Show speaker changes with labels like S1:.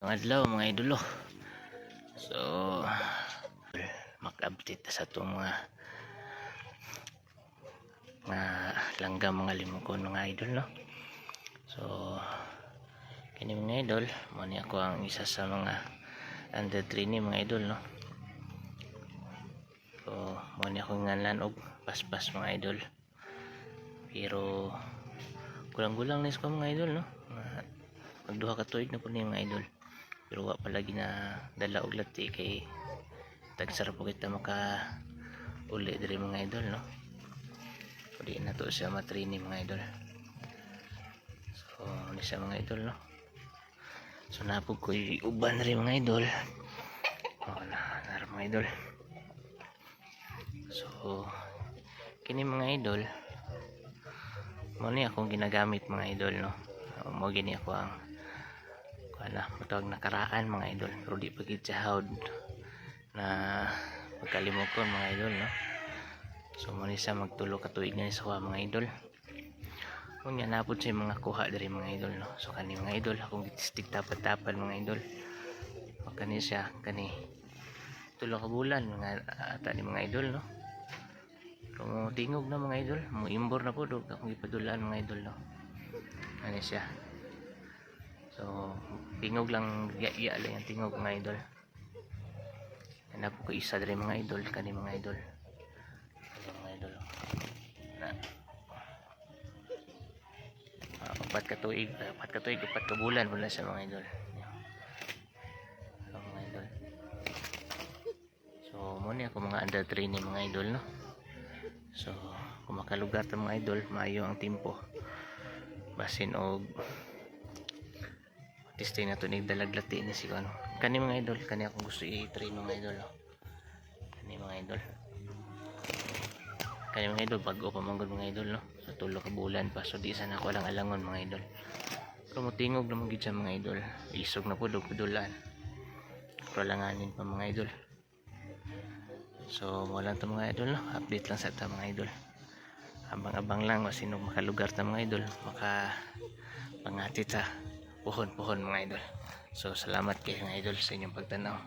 S1: Mga adlaw mga idolo. So mag-update sa itong mga langgam mga limukon mga idol no. So kini mga idol mo ni ako ang isa sa mga under training mga idol no. So mo ni ako nganlan og paspas mga idol. Pero kulang-kulang nis ko mga idol no. Magduha ka tuig na po ni mga idol. Pero wa palagi na dala og lati kay tagsara po kita maka uli diri mga idol no. Pwede na to siya matraining mga idol. So ni siya mga idol no. So napog ko uban rin mga idol. Na mga idol. So kini mga idol mo ni akong ginagamit mga idol no. Mo gini ako ang matawag na karaan mga idol, pero di pagid sahod na pagkalimokon mga idol no. So mo ni sa magtulo ka tuig na sa mga idol. Kung yan napod sa mga kuha diri mga idol no. So kani mga idol akong gitistig tapad-tapad mga idol. O kani siya kani tulo ka bulan mga ata ni mga idol no. Kung tingog na mga idol, mo imbor na po dog akong gipadulaan mga idol no. Kani siya. So tingog lang iya lang yung tingog mga idol. Hanap ko isa diri mga idol kani mga idol. Mga idol. Na. Upat ka tuig, upat ka bulan wala sa mga idol. So, mga idol. So mo ni ako mga under training mga idol no. So kung makalugar ta mga idol, maayo ang tempo. Basin og testing na to ni dalaglati ni si ano. Kani mga idol, kani akong gusto i-train mga idol. No? Kani mga idol. Kani mga idol bago pa manggod mga idol no. Sa tulo ka bulan pa so di sana ako lang alangon mga idol. Pero motingog naman gid sa mga idol. Isog na pud og pudulan. Pero langanin pa mga idol. So mo lang to mga idol no. Update lang sa ta mga idol. Abang-abang lang sino makalugar ta mga idol, maka pangati ta pohon-pohon mga idol. So salamat kayo mga idol sa inyong pagtanaw.